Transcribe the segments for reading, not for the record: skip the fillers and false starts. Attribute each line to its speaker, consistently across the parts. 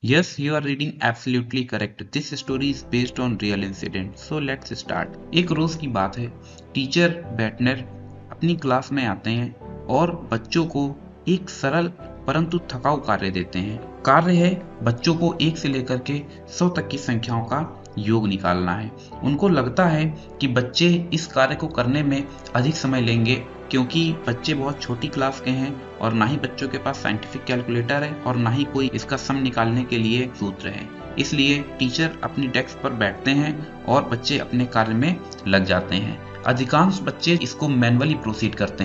Speaker 1: Yes, you are reading absolutely correct. This story is based on real incident. So let's start. एक रोज की बात है, teacher बैटनर अपनी class में आते हैं और बच्चों को एक सरल परंतु थकाऊ कार्य देते हैं। कार्य है बच्चों को 1 से लेकर के 100 तक की संख्याओं का योग निकालना है। उनको लगता है कि बच्चे इस कार्य को करने में अधिक समय लेंगे, क्योंकि बच्चे बहुत छोटी क्लास के हैं और ना ही बच्चों के पास साइंटिफिक कैलकुलेटर है और ना ही कोई इसका सम निकालने के लिए सूत्र है। इसलिए टीचर अपनी डेस्क पर बैठते हैं और बच्चे अपने कार्य में लग जाते हैं। अधिकांश बच्चे इसको मैन्युअली प्रोसीड करते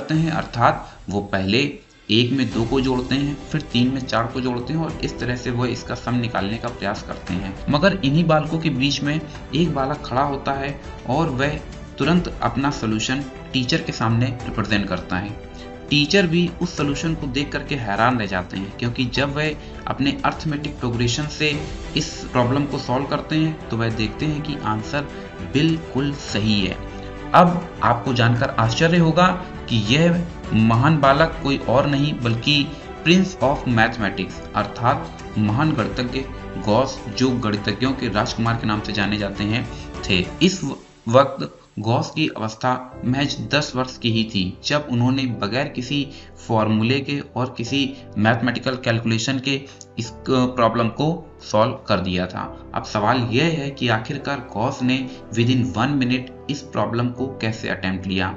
Speaker 1: हैं, अर्थात वो पहले 1 में 2 को जोड़ते हैं, फिर 3 में 4 को जोड़ते हैं और इस तरह से वो इसका सम निकालने का प्रयास करते हैं। मगर इन्हीं बालकों के बीच में एक बालक खड़ा होता है और वह तुरंत अपना सॉल्यूशन टीचर के सामने रिप्रेजेंट करता है। टीचर भी उस सॉल्यूशन को देख करके हैरान रह जाते हैं, क्योंकि जब वह अपने अर्थमेटिक प्रोग्रेशन से इस प्रॉब्लम को सॉल्व करते हैं तो वह देखते हैं कि आंसर बिल्कुल सही है। अब आपको जानकर आश्चर्य होगा कि यह महान बालक कोई और नहीं बल्कि प्रिंस ऑफ मैथमेटिक्स अर्थात महान गणितज्ञ गॉस, जो गणितज्ञों के राजकुमार के नाम से जाने जाते हैं, थे। इस वक्त गॉस की अवस्था महज 10 वर्ष की ही थी जब उन्होंने बगैर किसी फॉर्मूले के और किसी मैथमेटिकल कैलकुलेशन के इस प्रॉब्लम को सॉल्व कर दिया था। अब सवाल यह है कि आखिरकार गॉस ने विद इन 1 मिनट इस प्रॉब्लम को कैसे अटेम्प्ट लिया।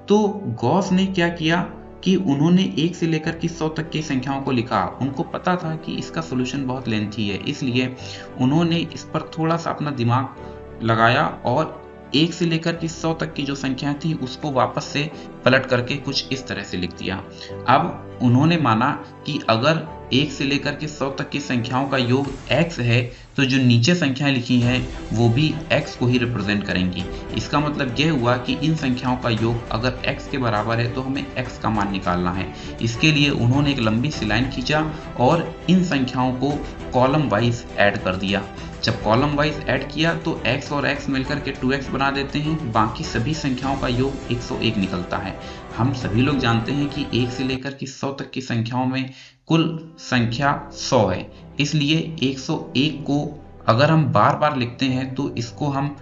Speaker 1: तो गॉस ने क्या किया कि उन्होंने 1 से लेकर के 100 तक की संख्याओं को लिखा। उनको पता था कि इसका सॉल्यूशन बहुत लेंथी है, इसलिए उन्होंने इस पर थोड़ा सा अपना दिमाग लगाया और 1 से लेकर के 100 तक की जो संख्या थी उसको वापस से पलट करके कुछ इस तरह से लिख दिया। अब उन्होंने माना कि अगर 1 से लेकर के 100 तक की संख्याओं का योग x है तो जो नीचे संख्याएं लिखी हैं वो भी x को ही रिप्रेजेंट करेंगी। इसका मतलब यह हुआ कि इन संख्याओं का योग अगर x के बराबर है तो हमें x का मान निकालना है। इसके लिए उन्होंने एक लंबी सी लाइन खींचा और इन संख्याओं को कॉलम वाइज ऐड कर दिया। जब कॉलम वाइज ऐड किया तो x और x मिलकर के 2x बना देते हैं। बाकी सभी संख्याओं का योग 101 निकलता है। हम सभी लोग जानते हैं कि 1 से लेकर के 100 तक की संख्याओं में कुल संख्या 100 है, इसलिए 101 को अगर हम बार बार लिखते हैं तो इसको हम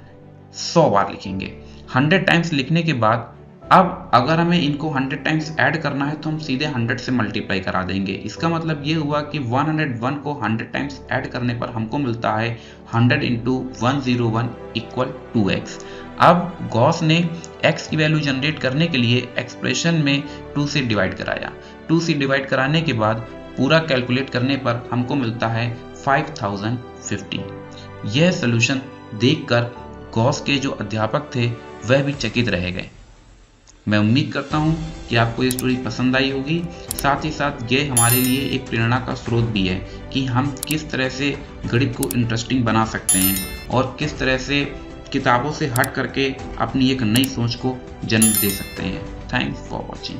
Speaker 1: 100 बार लिखेंगे। 100 टाइम्स लिखने के बाद अब अगर हमें इनको 100 टाइम्स ऐड करना है तो हम सीधे 100 से मल्टीप्लाई करा देंगे। इसका मतलब ये हुआ कि 101 को 100 टाइम्स ऐड करने पर हमको मिलता है 100 इंटू 101 इक्वल 2x। अब गॉस ने x की वैल्यू जनरेट करने के लिए एक्सप्रेशन में 2 से डिवाइड कराया। 2 से डिवाइड कराने के बाद पूरा कैलकुलेट करने पर हमको मिलता है 5050। यह सॉल्यूशन देखकर गॉस के जो अध्यापक थे वह भी चकित रह गए। मैं उम्मीद करता हूँ कि आपको ये स्टोरी पसंद आई होगी। साथ ही साथ ये हमारे लिए एक प्रेरणा का स्रोत भी है कि हम किस तरह से गणित को इंटरेस्टिंग बना सकते हैं और किस तरह से किताबों से हट करके अपनी एक नई सोच को जन्म दे सकते हैं। Thanks for watching.